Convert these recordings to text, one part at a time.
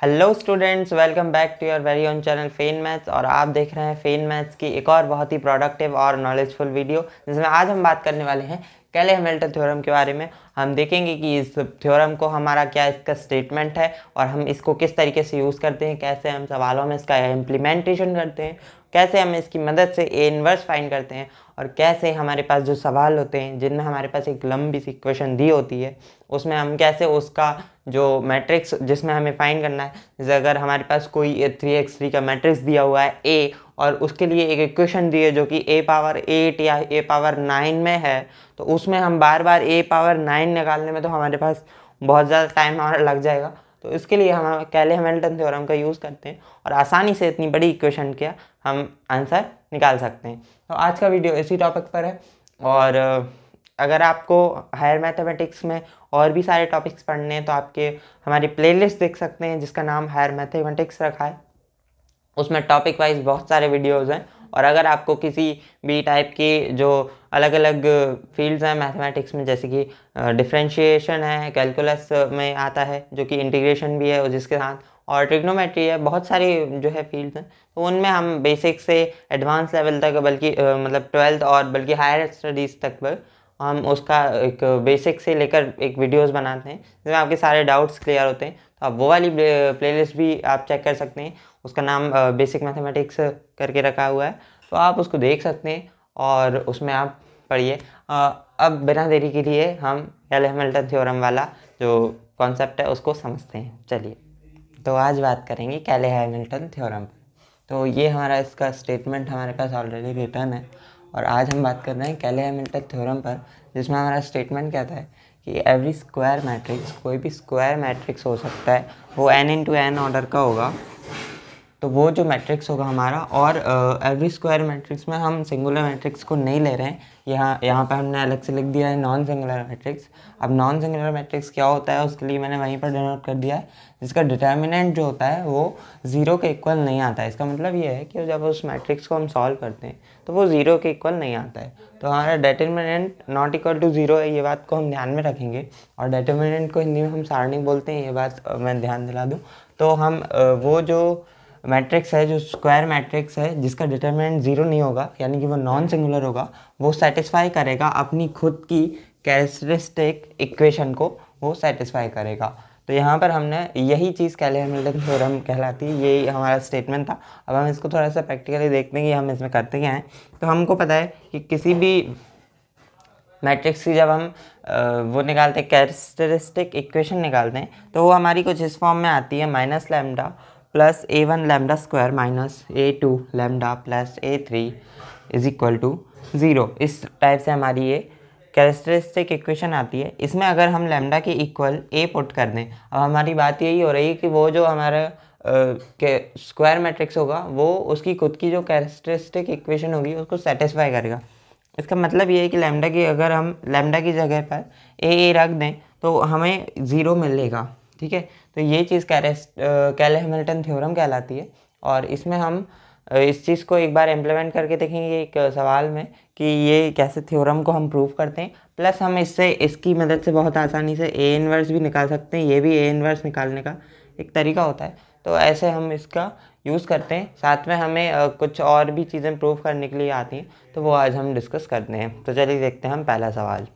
Hello students, welcome back to your very own channel फेन maths. और आप देख रहे हैं फेन मैथ्स की एक और बहुत ही प्रोडक्टिव और नॉलेजफुल वीडियो, जिसमें आज हम बात करने वाले हैं कैले हैमिल्टन थ्योरम के बारे में। हम देखेंगे कि इस थ्योरम को हमारा क्या इसका स्टेटमेंट है और हम इसको किस तरीके से यूज़ करते हैं, कैसे हम सवालों में इसका इम्प्लीमेंटेशन करते हैं, कैसे हम इसकी मदद से ए इनवर्स फाइंड करते हैं, और कैसे हमारे पास जो सवाल होते हैं जिनमें हमारे पास एक लंबी सी इक्वेशन दी होती है उसमें हम कैसे उसका जो मैट्रिक्स जिसमें हमें फाइंड करना है, जैसे अगर हमारे पास कोई 3x3 का मैट्रिक्स दिया हुआ है ए और उसके लिए एक इक्वेशन दी है जो कि a पावर 8 या a पावर 9 में है, तो उसमें हम बार बार a पावर 9 निकालने में तो हमारे पास बहुत ज़्यादा टाइम हमारा लग जाएगा। तो इसके लिए हम कैले हैमिल्टन थ्योरम का यूज़ करते हैं और आसानी से इतनी बड़ी इक्वेशन का हम आंसर निकाल सकते हैं। तो आज का वीडियो इसी टॉपिक पर है। और अगर आपको हायर मैथमेटिक्स में और भी सारे टॉपिक्स पढ़ने हैं तो आपके हमारी प्लेलिस्ट देख सकते हैं जिसका नाम हायर मैथमेटिक्स रखा है। उसमें टॉपिक वाइज बहुत सारे वीडियोज़ हैं। और अगर आपको किसी भी टाइप की जो अलग अलग फील्ड्स हैं मैथमेटिक्स में, जैसे कि डिफरेंशिएशन है, कैलकुलस में आता है जो कि इंटीग्रेशन भी है जिसके साथ, और ट्रिग्नोमेट्री है, बहुत सारी जो है फील्ड्स हैं, तो उनमें हम बेसिक से एडवांस लेवल तक, बल्कि मतलब 12th और बल्कि हायर स्टडीज़ तक पर हम उसका एक बेसिक से लेकर एक वीडियोस बनाते हैं जिसमें आपके सारे डाउट्स क्लियर होते हैं। तो आप वो वाली प्लेलिस्ट भी आप चेक कर सकते हैं, उसका नाम बेसिक मैथमेटिक्स करके रखा हुआ है, तो आप उसको देख सकते हैं और उसमें आप पढ़िए। अब बिना देरी के लिए हम कैले हैमिल्टन थ्योरम वाला जो कॉन्सेप्ट है उसको समझते हैं। चलिए, तो आज बात करेंगे कैले हैमिल्टन थ्योरम पर। तो ये हमारा इसका स्टेटमेंट हमारे पास ऑलरेडी रिटर्न है और आज हम बात कर रहे हैं कैले हैमिल्टन थ्योरम पर, जिसमें हमारा स्टेटमेंट कहता है कि एवरी स्क्वायर मैट्रिक्स, कोई भी स्क्वायर मैट्रिक्स हो सकता है, वो n इंटू n ऑर्डर का होगा। तो वो जो मैट्रिक्स होगा हमारा, और एवरी स्क्वायर मैट्रिक्स में हम सिंगुलर मैट्रिक्स को नहीं ले रहे हैं, यहाँ पे हमने अलग से लिख दिया है नॉन सिंगुलर मैट्रिक्स। अब नॉन सिंगुलर मैट्रिक्स क्या होता है उसके लिए मैंने वहीं पर डिनोट कर दिया है, जिसका डिटर्मिनेंट जो होता है वो 0 के इक्वल नहीं आता है। इसका मतलब ये है कि जब उस मैट्रिक्स को हम सॉल्व करते हैं तो वो 0 के इक्वल नहीं आता है। तो हमारा डिटर्मिनेंट नॉट इक्वल टू 0 है, ये बात को हम ध्यान में रखेंगे। और डिटर्मिनेंट को हिंदी में हम सारणी बोलते हैं, ये बात मैं ध्यान दिला दूँ। तो हम वो जो मैट्रिक्स है, जो स्क्वायर मैट्रिक्स है जिसका डिटरमिनेंट 0 नहीं होगा, यानी कि वो नॉन सिंगुलर होगा, वो सेटिस्फाई करेगा अपनी खुद की कैरेक्टरिस्टिक इक्वेशन को, वो सेटिस्फाई करेगा। तो यहाँ पर हमने यही चीज़ कैले हैमिल्टन थ्योरम कहलाती है, यही हमारा स्टेटमेंट था। अब हम इसको थोड़ा सा प्रैक्टिकली देखते हैं कि हम इसमें करते क्या हैं। तो हमको पता है कि किसी भी मैट्रिक्स की जब हम वो निकालते हैं, कैरेक्टरिस्टिक इक्वेशन निकालते हैं, तो वो हमारी कुछ इस फॉर्म में आती है, minus lambda plus a1 lambda square minus a2 lambda plus a3 is equal to 0। इस टाइप से हमारी ये कैरेक्टरिस्टिक इक्वेशन आती है। इसमें अगर हम लैम्डा के इक्वल a पुट कर दें, अब हमारी बात यही हो रही है कि वो जो हमारा स्क्वायर मैट्रिक्स होगा वो उसकी खुद की जो कैरेक्टरिस्टिक इक्वेशन होगी उसको सेटिस्फाई करेगा। इसका मतलब ये है कि लैम्डा की, अगर हम लैम्डा की जगह पर a रख दें तो हमें 0 मिलेगा। ठीक है, तो ये चीज़ कैले हैमिल्टन थ्योरम कहलाती है। और इसमें हम इस चीज़ को एक बार इम्प्लीमेंट करके देखेंगे एक सवाल में कि ये कैसे थ्योरम को हम प्रूव करते हैं। प्लस हम इससे इसकी मदद से बहुत आसानी से ए इनवर्स भी निकाल सकते हैं, ये भी ए इनवर्स निकालने का एक तरीका होता है। तो ऐसे हम इसका यूज़ करते हैं। साथ में हमें कुछ और भी चीज़ें प्रूव करने के लिए आती हैं, तो वो आज हम डिस्कस करते हैं। तो चलिए देखते हैं हम पहला सवाल।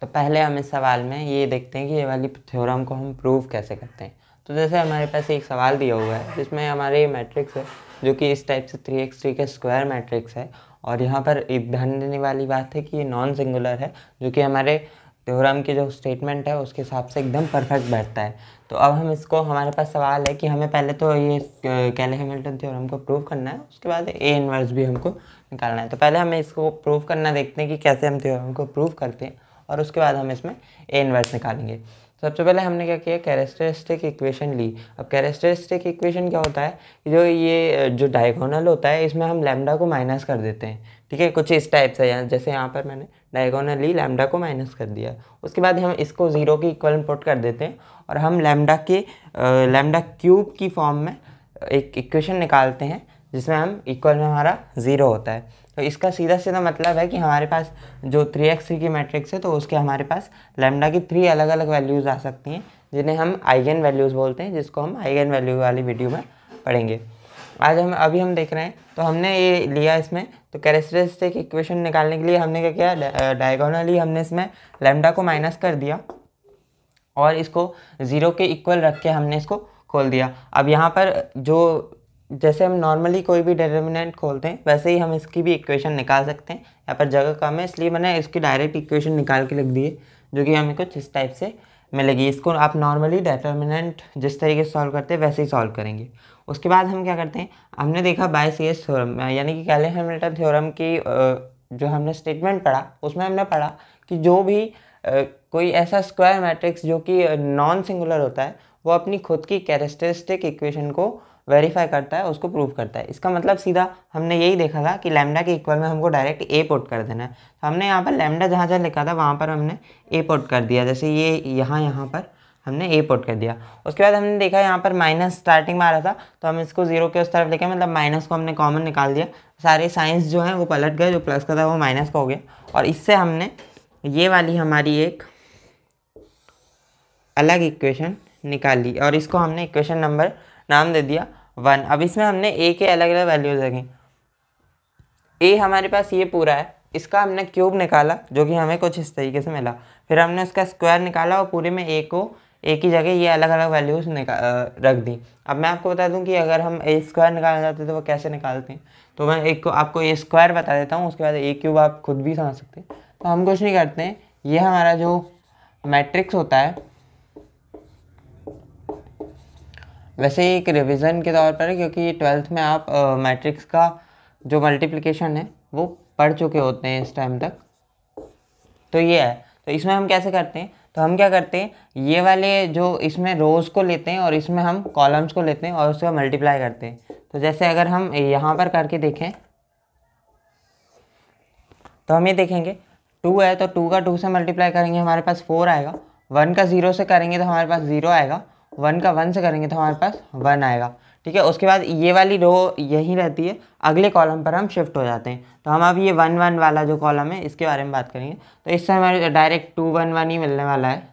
तो पहले हम इस सवाल में ये देखते हैं कि ये वाली थ्योरम को हम प्रूव कैसे करते हैं। तो जैसे हमारे पास एक सवाल दिया हुआ है जिसमें हमारे मैट्रिक्स है जो कि इस टाइप से 3x3 का स्क्वायर मैट्रिक्स है, और यहाँ पर ध्यान देने वाली बात है कि ये नॉन सिंगुलर है, जो कि हमारे थ्योरम की जो स्टेटमेंट है उसके हिसाब से एकदम परफेक्ट बैठता है। तो अब हम इसको, हमारे पास सवाल है कि हमें पहले तो ये कैले हैमिल्टन थ्योरम को प्रूव करना है, उसके बाद ए इनवर्स भी हमको निकालना है। तो पहले हमें इसको प्रूव करना देखते हैं कि कैसे हम थ्योरम को प्रूव करते हैं, और उसके बाद हम इसमें ए इनवर्स निकालेंगे। सबसे पहले हमने क्या किया, कैरेक्टरिस्टिक इक्वेशन ली। अब कैरेक्टरिस्टिक इक्वेशन क्या होता है, जो ये जो डायगोनल होता है इसमें हम लैम्डा को माइनस कर देते हैं। ठीक है, कुछ इस टाइप से, जैसे यहाँ पर मैंने डायगोनल ली, लैम्डा को माइनस कर दिया। उसके बाद हम इसको 0 की इक्वल पुट कर देते हैं और हम लैम्डा क्यूब की फॉर्म में एक इक्वेशन निकालते हैं जिसमें हम इक्वल में हमारा 0 होता है। तो इसका सीधा सीधा मतलब है कि हमारे पास जो 3x3 की मैट्रिक्स है तो उसके हमारे पास लैम्डा की 3 अलग अलग वैल्यूज़ आ सकती हैं, जिन्हें हम आइगन वैल्यूज़ बोलते हैं, जिसको हम आइगन वैल्यू वाली वीडियो में पढ़ेंगे। अभी हम देख रहे हैं, तो हमने ये लिया इसमें, तो कैरेक्टरिस्टिक इक्वेशन निकालने के लिए हमने क्या किया, डायगोनली हमने इसमें लैम्डा को माइनस कर दिया और इसको 0 के इक्वल रख के हमने इसको खोल दिया। अब यहाँ पर जैसे हम नॉर्मली कोई भी डिटर्मिनेंट खोलते हैं वैसे ही हम इसकी भी इक्वेशन निकाल सकते हैं। यहाँ पर जगह कम है इसलिए मैंने इसकी डायरेक्ट इक्वेशन निकाल के लिख दी है, जो कि हमें कुछ इस टाइप से मिलेगी। इसको आप नॉर्मली डिटर्मिनेंट जिस तरीके से सॉल्व करते हैं वैसे ही सॉल्व करेंगे। उसके बाद हम क्या करते हैं, हमने देखा बाय-सीएस थ्योरम यानी कि कैले-हैमिल्टन थ्योरम की जो हमने स्टेटमेंट पढ़ा उसमें हमने पढ़ा कि जो भी कोई ऐसा स्क्वायर मैट्रिक्स जो कि नॉन सिंगुलर होता है वो अपनी खुद की कैरेक्टरिस्टिक इक्वेशन को वेरीफाई करता है, उसको प्रूव करता है। इसका मतलब सीधा हमने यही देखा था कि लैम्डा के इक्वल में हमको डायरेक्ट ए पुट कर देना है। तो हमने यहाँ पर लैम्डा जहाँ जहाँ लिखा था वहाँ पर हमने ए पुट कर दिया, जैसे ये यहाँ पर हमने ए पुट कर दिया। उसके बाद हमने देखा यहाँ पर माइनस स्टार्टिंग में आ रहा था, तो हम इसको 0 के उस तरफ लेके मतलब माइनस को हमने कॉमन निकाल दिया, सारे साइंस जो हैं वो पलट गए, जो प्लस का था वो माइनस का हो गया। और इससे हमने ये वाली हमारी एक अलग इक्वेशन निकाल ली और इसको हमने इक्वेशन नंबर नाम दे दिया 1। अब इसमें हमने ए के अलग अलग वैल्यूज रखें। ए हमारे पास ये पूरा है, इसका हमने क्यूब निकाला जो कि हमें कुछ इस तरीके से मिला। फिर हमने उसका स्क्वायर निकाला और पूरे में ए को ए की जगह ये अलग अलग वैल्यूज रख दी। अब मैं आपको बता दूं कि अगर हम ए स्क्वायर निकालना चाहते हैं तो वो कैसे निकालते हैं, तो मैं आपको ए स्क्वायर बता देता हूँ, उसके बाद ए क्यूब आप खुद भी समझ सकते हैं। तो हम कुछ नहीं करते हैं, ये हमारा जो मैट्रिक्स होता है, वैसे एक रिवीजन के तौर पर है क्योंकि 12th में आप मैट्रिक्स का जो मल्टीप्लिकेशन है वो पढ़ चुके होते हैं इस टाइम तक। तो ये है, तो इसमें हम कैसे करते हैं, तो हम क्या करते हैं, ये वाले जो इसमें रोज़ को लेते हैं और इसमें हम कॉलम्स को लेते हैं और उसका मल्टीप्लाई करते हैं। तो जैसे अगर हम यहाँ पर करके देखें तो हम ये देखेंगे 2 है, तो 2 का 2 से मल्टीप्लाई करेंगे हमारे पास 4 आएगा। 1 का 0 से करेंगे तो हमारे पास 0 आएगा। 1 का 1 से करेंगे तो हमारे पास 1 आएगा। ठीक है, उसके बाद ये वाली रो यही रहती है, अगले कॉलम पर हम शिफ्ट हो जाते हैं। तो हम अब ये 1 1 वाला जो कॉलम है इसके बारे में बात करेंगे। तो इससे हमारे डायरेक्ट 2 1 1 ही मिलने वाला है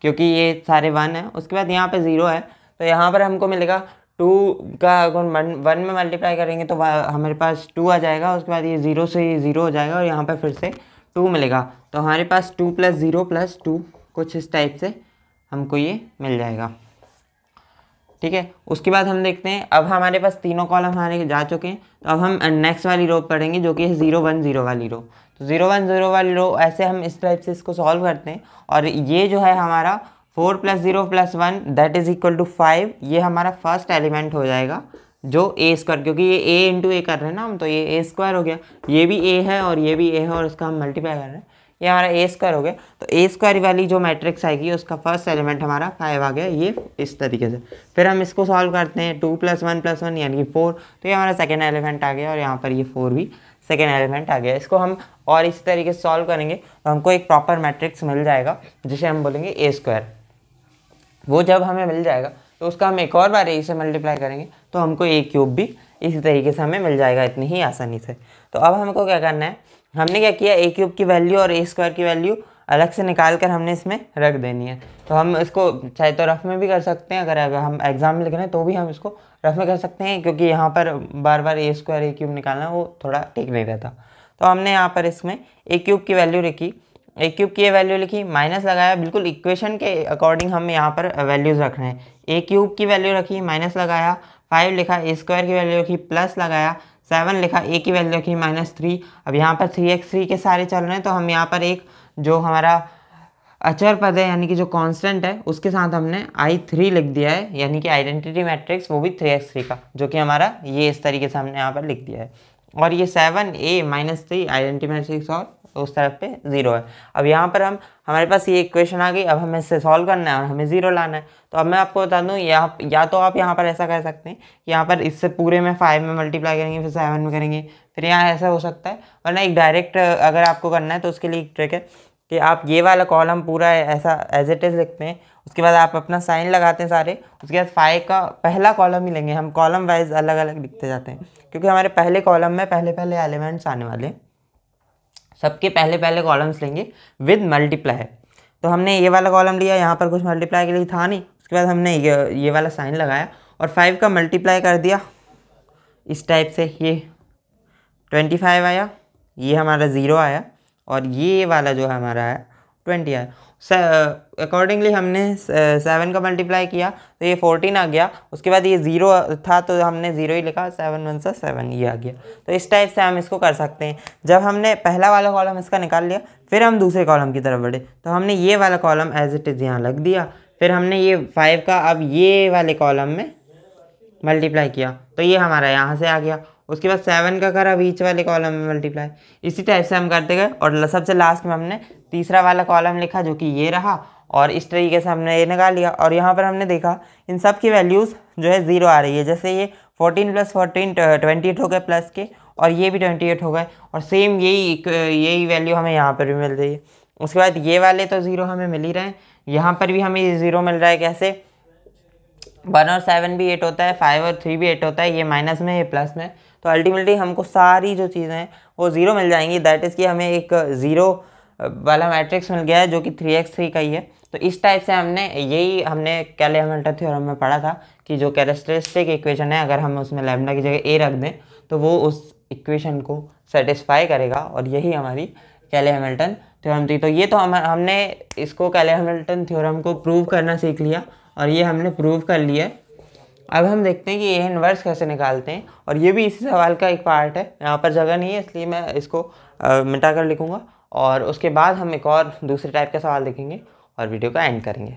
क्योंकि ये सारे 1 है। उसके बाद यहाँ पे 0 है, तो यहाँ पर हमको मिलेगा 2 का अगर 1 में मल्टीप्लाई करेंगे तो हमारे पास 2 आ जाएगा। उसके बाद ये 0 से 0 हो जाएगा और यहाँ पर फिर से 2 मिलेगा। तो हमारे पास 2 + 0 + 2 कुछ इस टाइप से हमको ये मिल जाएगा। ठीक है, उसके बाद हम देखते हैं, अब हमारे पास तीनों कॉलम हमारे जा चुके हैं। तो अब हम नेक्स्ट वाली रो पढ़ेंगे जो कि है 0 1 0 वाली रो। तो 0 1 0 वाली रो ऐसे हम इस टाइप से इसको सॉल्व करते हैं और ये जो है हमारा 4 + 0 + 1 दैट इज इक्वल टू 5, ये हमारा फर्स्ट एलिमेंट हो जाएगा जो ए स्क्वायर, क्योंकि ये ए इंटू ए कर रहे हैं ना हम, तो ये ए स्क्वायर हो गया। ये भी ए है और ये भी ए है और इसका हम मल्टीप्लाई कर रहे हैं, ये हमारा ए स्क्वायर हो गया। तो ए स्क्वायर वाली जो मैट्रिक्स आएगी उसका फर्स्ट एलिमेंट हमारा 5 आ गया, ये इस तरीके से। फिर हम इसको सॉल्व करते हैं 2 + 1 + 1 यानी कि 4, तो ये हमारा सेकेंड एलिमेंट आ गया और यहाँ पर ये 4 भी सेकेंड एलिमेंट आ गया। इसको हम और इस तरीके से सॉल्व करेंगे तो हमको एक प्रॉपर मैट्रिक्स मिल जाएगा जिसे हम बोलेंगे ए स्क्वायर। वो जब हमें मिल जाएगा तो उसका हम एक और बार ए से मल्टीप्लाई करेंगे तो हमको ए क्यूब भी इसी तरीके से हमें मिल जाएगा, इतनी ही आसानी से। तो अब हमको क्या करना है, हमने क्या किया, ए क्यूब की वैल्यू और ए स्क्वायर की वैल्यू अलग से निकाल कर हमने इसमें रख देनी है। तो हम इसको चाहे तो रफ में भी कर सकते हैं, अगर हम एग्जाम में लिख रहे हैं तो भी हम इसको रफ में कर सकते हैं, क्योंकि यहाँ पर बार बार ए स्क्वायर ए क्यूब निकालना वो थोड़ा ठीक नहीं रहता। तो हमने यहाँ पर इसमें ए क्यूब की वैल्यू लिखी, ए क्यूब की वैल्यू लिखी, माइनस लगाया, बिल्कुल इक्वेशन के अकॉर्डिंग हम यहाँ पर वैल्यूज़ रख रहे हैं। ए क्यूब की वैल्यू रखी, माइनस लगाया, 5 लिखा, ए स्क्वायर की वैल्यू रखी, प्लस लगाया, 7 लिखा, ए की वैल्यू रखी -3। अब यहाँ पर 3x3 के सारे चल रहे हैं, तो हम यहाँ पर एक जो हमारा अचर पद है यानी कि जो कांस्टेंट है उसके साथ हमने I3 लिख दिया है, यानी कि आइडेंटिटी मैट्रिक्स वो भी 3x3 का, जो कि हमारा ये इस तरीके से हमने यहाँ पर लिख दिया है। और ये 7a -3 आइडेंटिटी मैट्रिक्स और उस तरफ पे 0 है। अब यहाँ पर हमारे पास ये इक्वेशन आ गई, अब हमें इससे सॉल्व करना है और हमें 0 लाना है। तो अब मैं आपको बता दूँ, या तो आप यहाँ पर ऐसा कर सकते हैं कि यहाँ पर इससे पूरे में 5 में मल्टीप्लाई करेंगे, फिर 7 में करेंगे, फिर यहाँ ऐसा हो सकता है। वरना एक डायरेक्ट अगर आपको करना है तो उसके लिए एक ट्रिक है कि आप ये वाला कॉलम पूरा ऐसा एज इट इज़ लिखते हैं, उसके बाद आप अपना साइन लगाते हैं सारे, उसके बाद 5 का पहला कॉलम ही लेंगे। हम कॉलम वाइज अलग अलग लिखते जाते हैं क्योंकि हमारे पहले कॉलम में पहले पहले एलिमेंट्स आने वाले हैं। सबके पहले पहले कॉलम्स लेंगे विद मल्टीप्लाई। तो हमने ये वाला कॉलम लिया, यहाँ पर कुछ मल्टीप्लाई के लिए था नहीं, उसके बाद हमने ये वाला साइन लगाया और 5 का मल्टीप्लाई कर दिया इस टाइप से, ये 25 आया, ये हमारा 0 आया और ये वाला जो हमारा है 20 आया। अकॉर्डिंगली हमने 7 का मल्टीप्लाई किया तो ये 14 आ गया। उसके बाद ये 0 था तो हमने 0 ही लिखा, 7 1 सा 7 ये आ गया। तो इस टाइप से हम इसको कर सकते हैं। जब हमने पहला वाला कॉलम इसका निकाल लिया, फिर हम दूसरे कॉलम की तरफ बढ़े तो हमने ये वाला कॉलम एज इट इज़ यहाँ लग दिया। फिर हमने ये 5 का अब ये वाले कॉलम में मल्टीप्लाई किया तो ये हमारा यहाँ से आ गया। उसके बाद 7 का करा बीच वाले कॉलम में मल्टीप्लाई। इसी टाइप से हम करते गए और सबसे लास्ट में हमने तीसरा वाला कॉलम लिखा जो कि ये रहा और इस तरीके से हमने ये निकाल लिया। और यहाँ पर हमने देखा इन सब की वैल्यूज़ जो है 0 आ रही है। जैसे ये 14 + 14 28 हो गए प्लस के, और ये भी 28 हो गए और सेम यही वैल्यू हमें यहाँ पर भी मिल रही है। उसके बाद ये वाले तो 0 हमें मिल ही रहे हैं, यहाँ पर भी हमें 0 मिल रहा है। कैसे? 1 और 7 भी 8 होता है, 5 और 3 भी 8 होता है, ये माइनस में ये प्लस में। तो अल्टीमेटली हमको सारी जो चीज़ें हैं वो 0 मिल जाएंगी। दैट इज़ कि हमें एक 0 वाला मैट्रिक्स मिल गया है जो कि 3x3 का ही है। तो इस टाइप से हमने कैले-हैमिल्टन थ्योरम में पढ़ा था कि जो कैरेक्टरिस्टिक इक्वेशन है, अगर हम उसमें लैम्डा की जगह a रख दें तो वो उस इक्वेशन को सेटिस्फाई करेगा, और यही हमारी कैले-हैमिल्टन थ्योरम थी। तो ये तो हमने इसको कैले-हैमिल्टन थ्योरम को प्रूव करना सीख लिया और ये हमने प्रूव कर लिया है। अब हम देखते हैं कि ए इनवर्स कैसे निकालते हैं, और ये भी इसी सवाल का एक पार्ट है। यहाँ पर जगह नहीं है इसलिए मैं इसको मिटा कर लिखूँगा, और उसके बाद हम एक और दूसरे टाइप का सवाल देखेंगे और वीडियो का एंड करेंगे।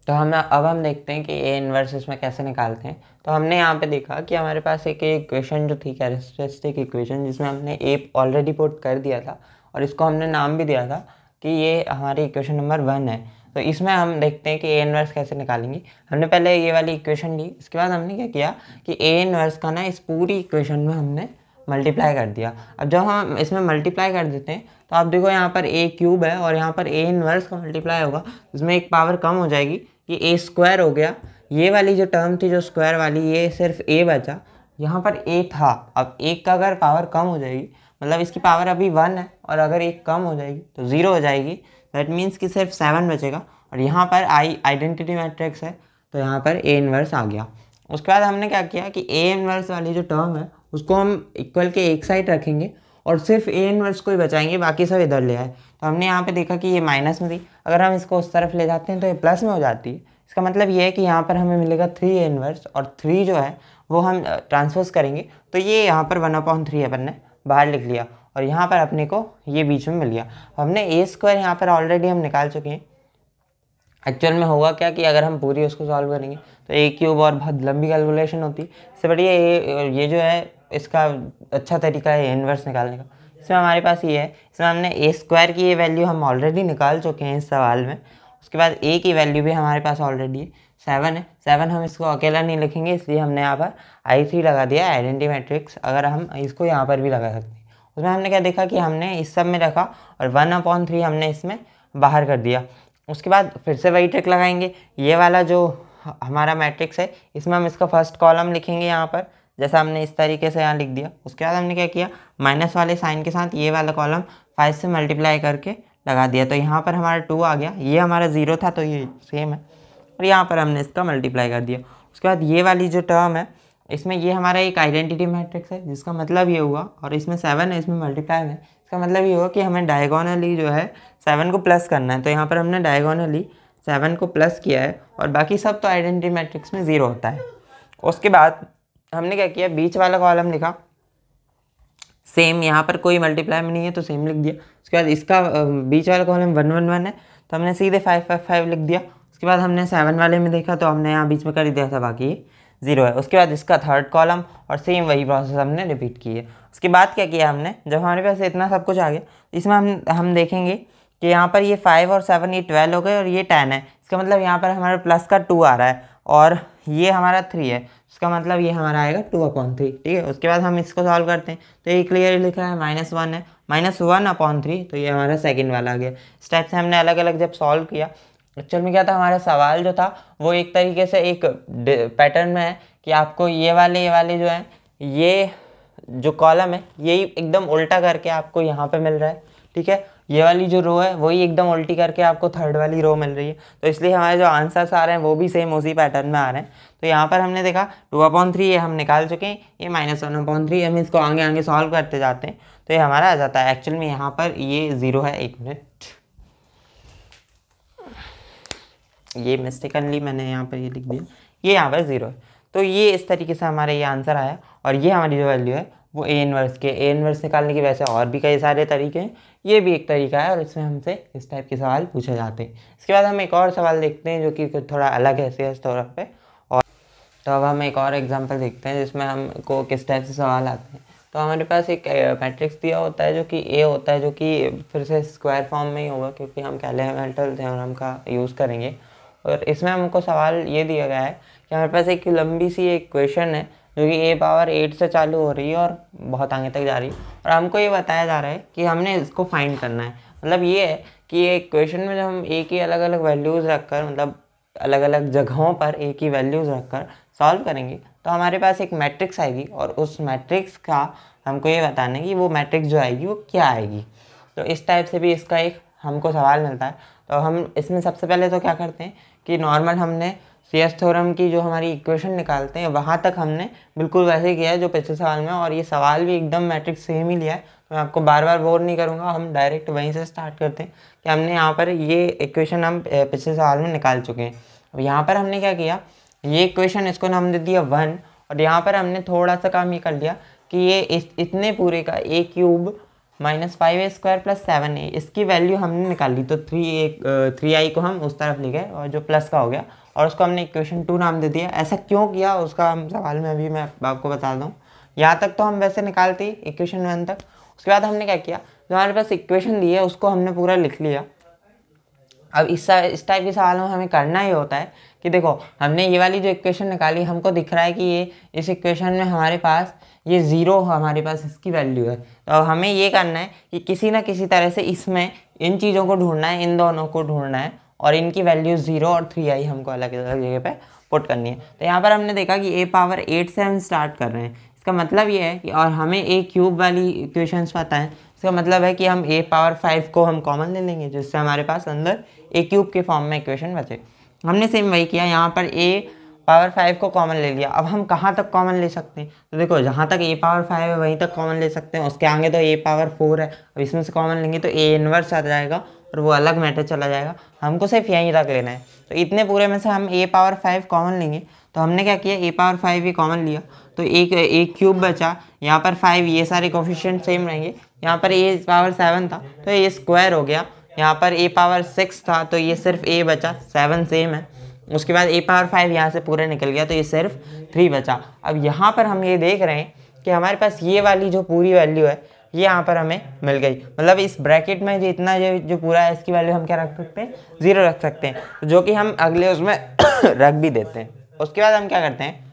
तो अब हम देखते हैं कि ए इनवर्स इसमें कैसे निकालते हैं। तो हमने यहाँ पे देखा कि हमारे पास एक इक्वेशन जो थी कैरेक्टरिस्टिक इक्वेशन, जिसमें हमने ए ऑलरेडी पुट कर दिया था और इसको हमने नाम भी दिया था कि ये हमारी इक्वेशन नंबर 1 है। तो इसमें हम देखते हैं कि ए इनवर्स कैसे निकालेंगे। हमने पहले ये वाली इक्वेशन ली, इसके बाद हमने क्या किया कि ए इनवर्स का ना इस पूरी इक्वेशन में हमने मल्टीप्लाई कर दिया। अब जब हम इसमें मल्टीप्लाई कर देते हैं तो आप देखो यहाँ पर ए क्यूब है और यहाँ पर ए इनवर्स का मल्टीप्लाई होगा, इसमें एक पावर कम हो जाएगी, ये ए स्क्वायर हो गया। ये वाली जो टर्म थी जो स्क्वायर वाली, ये सिर्फ ए बचा, यहाँ पर ए था। अब एक का अगर पावर कम हो जाएगी, मतलब इसकी पावर अभी 1 है और अगर एक कम हो जाएगी तो 0 हो जाएगी। दैट मीन्स कि सिर्फ 7 बचेगा, और यहाँ पर आइडेंटिटी मैट्रिक्स है तो यहाँ पर ए इनवर्स आ गया। उसके बाद हमने क्या किया कि ए इनवर्स वाली जो टर्म है उसको हम इक्वल के एक साइड रखेंगे और सिर्फ ए इनवर्स को ही बचाएंगे, बाकी सब इधर ले आए। तो हमने यहाँ पे देखा कि ये माइनस में थी, अगर हम इसको उस तरफ ले जाते हैं तो ये प्लस में हो जाती है। इसका मतलब ये है कि यहाँ पर हमें मिलेगा 3 ए इनवर्स, और 3 जो है वो हम ट्रांसपोज करेंगे तो ये यहाँ पर 1/3 अपन ने बाहर लिख लिया, और यहाँ पर अपने को ये बीच में मिल गया। हमने ए स्क्वायर यहाँ पर ऑलरेडी हम निकाल चुके हैं। एक्चुअल में होगा क्या कि अगर हम पूरी उसको सॉल्व करेंगे तो ए क्यूब और बहुत लंबी कैलकुलेशन होती, इससे बढ़िया ये जो है इसका अच्छा तरीका है ए इनवर्स निकालने का। इसमें हमारे पास ये है, इसमें हमने ए स्क्वायर की ये वैल्यू हम ऑलरेडी निकाल चुके हैं इस सवाल में। उसके बाद ए की वैल्यू भी हमारे पास ऑलरेडी 7 है। 7 हम इसको अकेला नहीं लिखेंगे, इसलिए हमने यहाँ पर I3 लगा दिया आइडेंटिटी मैट्रिक्स। अगर हम इसको यहाँ पर भी लगा सकते हैं। उसमें हमने क्या देखा कि हमने इस सब में रखा और 1/3 हमने इसमें बाहर कर दिया। उसके बाद फिर से वही ट्रिक लगाएंगे। ये वाला जो हमारा मैट्रिक्स है इसमें हम इसका फर्स्ट कॉलम लिखेंगे यहाँ पर, जैसा हमने इस तरीके से यहाँ लिख दिया। उसके बाद हमने क्या किया, माइनस वाले साइन के साथ ये वाला कॉलम 5 से मल्टीप्लाई करके लगा दिया। तो यहाँ पर हमारा 2 आ गया, ये हमारा 0 था तो ये सेम है, और यहाँ पर हमने इसका मल्टीप्लाई कर दिया। उसके बाद ये वाली जो टर्म है इसमें ये हमारा एक आइडेंटिटी मैट्रिक्स है, जिसका मतलब ये हुआ, और इसमें 7 है, इसमें मल्टीप्लाई है, इसका मतलब ये हुआ कि हमें डायगोनली जो है 7 को प्लस करना है। तो यहाँ पर हमने डायगोनली 7 को प्लस किया है, और बाकी सब तो आइडेंटिटी मैट्रिक्स में 0 होता है। उसके बाद हमने क्या किया, बीच वाला कॉलम लिखा, सेम यहाँ पर कोई मल्टीप्लाई में नहीं है तो सेम लिख दिया। उसके बाद इसका बीच वाला कॉलम 1 1 1 है तो हमने सीधे 5 5 5 लिख दिया। उसके बाद हमने 7 वाले में देखा तो हमने यहाँ बीच में कर दिया था, बाकी 0 है। उसके बाद इसका थर्ड कॉलम, और सेम वही प्रोसेस हमने रिपीट की है। उसके बाद क्या किया हमने, जब हमारे पास इतना सब कुछ आ गया, इसमें हम देखेंगे कि यहाँ पर ये 5 और 7 ये 12 हो गए और ये 10 है। इसका मतलब यहाँ पर हमारे प्लस का 2 आ रहा है, और ये हमारा 3 है, इसका मतलब ये हमारा आएगा 2/3। ठीक है। उसके बाद हम इसको सॉल्व करते हैं तो ये क्लियरली लिखा है -1 है, -1/3, तो ये हमारा सेकंड वाला आ गया। इस टाइप से हमने अलग अलग जब सॉल्व किया, एक्चुअल में क्या था, हमारा सवाल जो था वो एक तरीके से एक पैटर्न में है कि आपको ये वाले जो है, ये जो कॉलम है यही एकदम उल्टा करके आपको यहाँ पे मिल रहा है। ठीक है, ये वाली जो रो है वही एकदम उल्टी करके आपको थर्ड वाली रो मिल रही है। तो इसलिए हमारे जो आंसर्स आ रहे हैं वो भी सेम उसी पैटर्न में आ रहे हैं। तो यहाँ पर हमने देखा 2/3 ये हम निकाल चुके हैं, ये -1/3 हम इसको आगे आगे सॉल्व करते जाते हैं तो ये हमारा आ जाता है। एक्चुअल में यहाँ पर ये 0 है, 1 मिनट, ये मिस्टेकनली मैंने यहाँ पर ये लिख दिया, ये यहाँ पर 0 है। तो ये इस तरीके से हमारा ये आंसर आया और ये हमारी जो वैल्यू है वो ए इनवर्स निकालने की वैसे और भी कई सारे तरीके हैं, ये भी एक तरीका है और इसमें हमसे इस टाइप के सवाल पूछे जाते हैं। इसके बाद हम एक और सवाल देखते हैं जो कि थोड़ा अलग है इस तौर पे। और तो अब हम एक और एग्जांपल देखते हैं जिसमें हमको किस टाइप से सवाल आते हैं। तो हमारे पास एक मैट्रिक्स दिया होता है जो कि ए होता है, जो कि फिर से स्क्वायर फॉर्म में ही होगा क्योंकि हम कैले-हैमिल्टन थ्योरम का यूज़ करेंगे। और इसमें हमको सवाल ये दिया गया है कि हमारे पास एक लंबी सी एक क्वेश्चन है जो कि a⁻8 से चालू हो रही है और बहुत आगे तक जा रही है और हमको ये बताया जा रहा है कि हमने इसको फाइंड करना है। मतलब ये है कि एक क्वेश्चन में जब हम a की अलग अलग वैल्यूज़ रखकर, मतलब अलग अलग जगहों पर a की वैल्यूज़ रखकर सॉल्व करेंगे तो हमारे पास एक मैट्रिक्स आएगी और उस मैट्रिक्स का हमको ये बताना है कि वो मैट्रिक्स जो आएगी वो क्या आएगी। तो इस टाइप से भी इसका एक हमको सवाल मिलता है। तो हम इसमें सबसे पहले तो क्या करते हैं कि नॉर्मल हमने CS थ्योरम की जो हमारी इक्वेशन निकालते हैं वहाँ तक हमने बिल्कुल वैसे ही किया है जो पिछले सवाल में, और ये सवाल भी एकदम मैट्रिक्स सेम ही लिया है। तो मैं आपको बार बार बोर नहीं करूँगा, हम डायरेक्ट वहीं से स्टार्ट करते हैं कि हमने यहाँ पर ये इक्वेशन हम पिछले सवाल में निकाल चुके हैं। अब यहाँ पर हमने क्या किया, ये इक्वेशन इसको नाम दे दिया 1 और यहाँ पर हमने थोड़ा सा काम ये कर लिया कि ये इतने पूरे का a³ -5a² + 7a इसकी वैल्यू हमने निकाल ली। तो 3i को हम उस तरफ ले गए और जो प्लस का हो गया और उसको हमने इक्वेशन 2 नाम दे दिया। ऐसा क्यों किया उसका हम सवाल में अभी मैं आपको बता दूँ। यहाँ तक तो हम वैसे निकालते ही इक्वेशन 1 तक। उसके बाद हमने क्या किया, जो हमारे पास इक्वेशन दी है उसको हमने पूरा लिख लिया। अब इस टाइप के सवालों में हमें करना ही होता है कि देखो हमने ये वाली जो इक्वेशन निकाली, हमको दिख रहा है कि ये इस इक्वेशन में हमारे पास ये 0 हमारे पास इसकी वैल्यू है। तो हमें ये करना है कि किसी ना किसी तरह से इसमें इन चीज़ों को ढूंढना है, इन दोनों को ढूंढना है और इनकी वैल्यू 0 और 3i हमको अलग अलग जगह पे पुट करनी है। तो यहाँ पर हमने देखा कि a⁻8 से हम स्टार्ट कर रहे हैं। इसका मतलब ये है कि और हमें a³ वाली इक्वेशंस पता है, इसका मतलब है कि हम a⁻5 को हम कॉमन ले लेंगे जिससे हमारे पास अंदर a³ के फॉर्म में इक्वेशन बचे। हमने सेम वही किया, यहाँ पर a⁻5 को कॉमन ले लिया। अब हम कहाँ तक कॉमन ले सकते हैं, तो देखो जहाँ तक a⁻5 है वहीं तक कॉमन ले सकते हैं, उसके आगे तो a⁻4 है। अब इसमें से कॉमन लेंगे तो a इनवर्स आ जाएगा और वो अलग मैटर चला जाएगा, हमको सिर्फ यहीं तक लेना है। तो इतने पूरे में से हम a⁻5 कॉमन लेंगे। तो हमने क्या किया, a⁻5 ही कॉमन लिया तो एक a³ बचा, यहाँ पर 5, ये सारे कोफिशिएंट सेम रहेंगे। यहाँ पर a⁻7 था तो ये स्क्वायर हो गया, यहाँ पर a⁻6 था तो ये सिर्फ a बचा, 7 सेम है। उसके बाद a⁻5 यहाँ से पूरा निकल गया तो ये सिर्फ 3 बचा। अब यहाँ पर हम ये देख रहे हैं कि हमारे पास ये वाली जो पूरी वैल्यू है ये यहाँ पर हमें मिल गई। मतलब इस ब्रैकेट में जितना जो पूरा है इसकी वैल्यू हम क्या रख सकते हैं, 0 रख सकते हैं, जो कि हम अगले उसमें रख भी देते हैं। उसके बाद हम क्या करते हैं,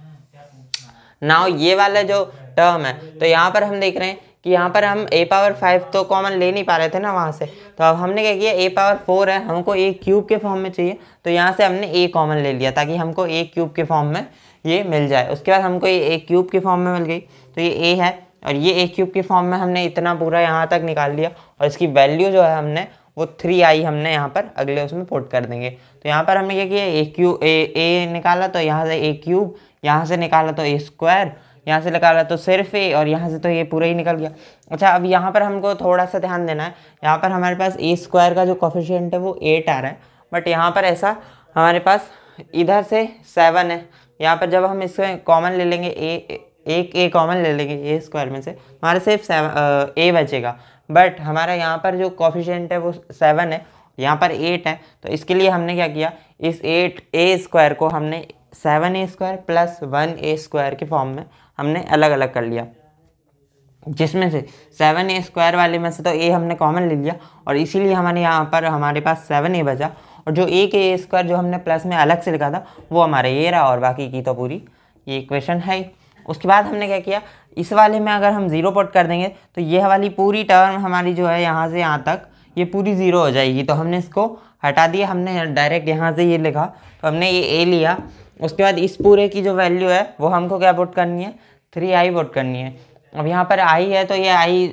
नाउ ये वाला जो टर्म है तो यहाँ पर हम देख रहे हैं कि यहाँ पर हम a⁻5 तो कॉमन ले नहीं पा रहे थे ना वहाँ से, तो अब हमने क्या किया, a⁻4 है, हमको a³ के फॉर्म में चाहिए तो यहाँ से हमने a कॉमन ले लिया ताकि हमको a³ के फॉर्म में ये मिल जाए। उसके बाद हमको ये a³ के फॉर्म में मिल गई तो ये a है और ये a³ के फॉर्म में हमने इतना पूरा यहाँ तक निकाल लिया और इसकी वैल्यू जो है हमने वो 3i हमने यहाँ पर अगले उसमें पुट कर देंगे। तो यहाँ पर हमने क्या किया, a निकाला तो यहाँ से a³, यहाँ से निकाला तो a², यहाँ से निकाला तो सिर्फ a और यहाँ से तो ये पूरा ही निकल गया। अच्छा अब यहाँ पर हमको थोड़ा सा ध्यान देना है, यहाँ पर हमारे पास a² का जो कोफिशिएंट है वो 8 आ रहा है, बट यहाँ पर ऐसा हमारे पास इधर से 7 है। यहाँ पर जब हम इसमें कॉमन ले लेंगे एक a कॉमन ले लेंगे a² में से, हमारे सिर्फ a बचेगा, बट हमारा यहाँ पर जो कोफिशिएंट है वो 7 है, यहाँ पर 8 है। तो इसके लिए हमने क्या किया, इस 8a² को हमने 7a² + 1a² के फॉर्म में हमने अलग अलग कर लिया, जिसमें से 7a² वाले में से तो a हमने कॉमन ले लिया और इसीलिए हमारे यहाँ पर हमारे पास 7a बचा और जो एक a² जो हमने प्लस में अलग से लिखा था वो हमारा ये रहा और बाकी की तो पूरी ये इक्वेशन है। उसके बाद हमने क्या किया, इस वाले में अगर हम 0 पुट कर देंगे तो ये वाली पूरी टर्म हमारी जो है यहाँ से यहाँ तक ये पूरी 0 हो जाएगी। तो हमने इसको हटा दिया, हमने डायरेक्ट यहाँ से ये लिखा तो हमने ये a लिया। उसके बाद इस पूरे की जो वैल्यू है वो हमको क्या पुट करनी है, 3i पुट करनी है। अब यहाँ पर i है तो ये i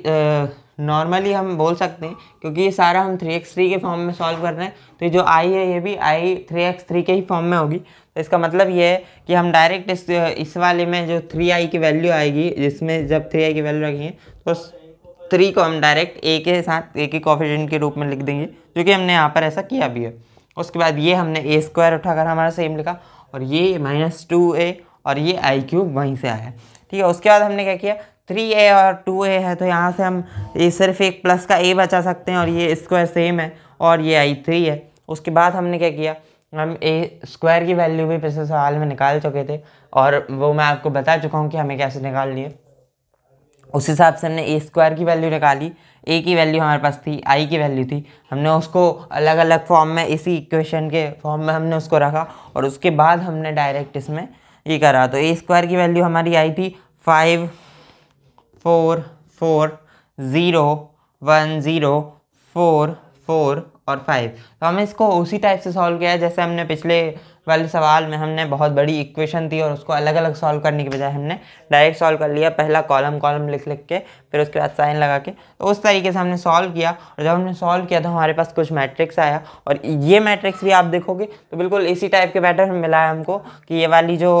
नॉर्मली हम बोल सकते हैं, क्योंकि ये सारा हम 3x3 के फॉर्म में सॉल्व कर रहे हैं, तो ये जो i है ये भी i 3x3 के ही फॉर्म में होगी। तो इसका मतलब ये है कि हम डायरेक्ट इस वाले में जो 3i की वैल्यू आएगी, जिसमें जब 3i की वैल्यू रखी है तो 3 को हम डायरेक्ट a के साथ a के कोफिशिएंट के रूप में लिख देंगे, जो कि हमने यहाँ पर ऐसा किया भी है। उसके बाद ये हमने a² उठाकर हमारा सेम लिखा, और ये -2a और ये i³ वहीं से आया, ठीक है। उसके बाद हमने क्या किया, 3a और 2a है तो यहाँ से हम ये सिर्फ एक प्लस का a बचा सकते हैं, और ये स्क्वायर सेम है और ये i3 है। उसके बाद हमने क्या किया, हम a² की वैल्यू भी पिछले सवाल में निकाल चुके थे, और वो मैं आपको बता चुका हूँ कि हमें कैसे निकालनी है। उस हिसाब से हमने a² की वैल्यू निकाली, a की वैल्यू हमारे पास थी, i की वैल्यू थी, हमने उसको अलग अलग फॉर्म में इसी इक्वेशन के फॉर्म में हमने उसको रखा, और उसके बाद हमने डायरेक्ट इसमें ये करा। तो a² की वैल्यू हमारी आई थी 5 4 4 0 1 0 4 4 और 5। तो हमने इसको उसी टाइप से सॉल्व किया है जैसे हमने पिछले वाले सवाल में हमने बहुत बड़ी इक्वेशन थी और उसको अलग अलग सॉल्व करने की बजाय हमने डायरेक्ट सॉल्व कर लिया, पहला कॉलम लिख के, फिर उसके बाद साइन लगा के। तो उस तरीके से हमने सॉल्व किया, और जब हमने सॉल्व किया तो हमारे पास कुछ मैट्रिक्स आया, और ये मैट्रिक्स भी आप देखोगे तो बिल्कुल इसी टाइप के पैटर्न मिला है हमको, कि ये वाली जो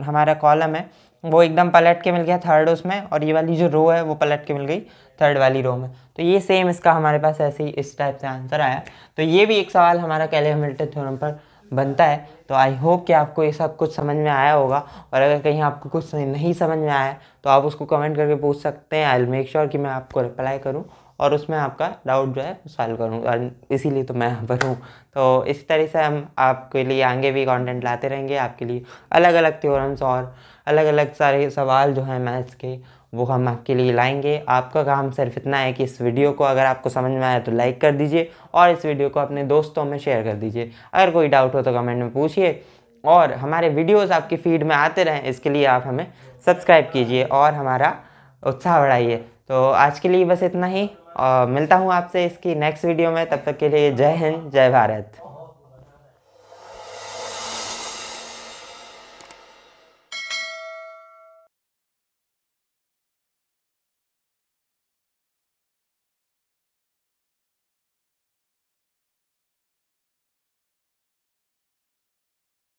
हमारा कॉलम है वो एकदम पलट के मिल गया थर्ड उसमें, और ये वाली जो रो है वो पलट के मिल गई थर्ड वाली रो में। तो ये सेम इसका हमारे पास ऐसे ही इस टाइप से आंसर आया। तो ये भी एक सवाल हमारा कैले-हैमिल्टन थ्योरम पर बनता है। तो आई होप कि आपको ये सब कुछ समझ में आया होगा, और अगर कहीं आपको कुछ नहीं समझ में आया तो आप उसको कमेंट करके पूछ सकते हैं। आई विल मेक श्योर कि मैं आपको रिप्लाई करूँ और उसमें आपका डाउट जो है सॉल्व करूँ, और इसीलिए तो मैं यहाँ पर हूँ। तो इस तरह से हम आपके लिए आगे भी कंटेंट लाते रहेंगे, आपके लिए अलग अलग थ्योरम्स और अलग अलग सारे सवाल जो हैं मैथ्स के वो हम आपके लिए लाएंगे। आपका काम सिर्फ इतना है कि इस वीडियो को अगर आपको समझ में आया तो लाइक कर दीजिए, और इस वीडियो को अपने दोस्तों में शेयर कर दीजिए। अगर कोई डाउट हो तो कमेंट में पूछिए, और हमारे वीडियोस आपकी फीड में आते रहें इसके लिए आप हमें सब्सक्राइब कीजिए और हमारा उत्साह बढ़ाइए। तो आज के लिए बस इतना ही, मिलता हूँ आपसे इसकी नेक्स्ट वीडियो में। तब तक के लिए जय हिंद, जय भारत।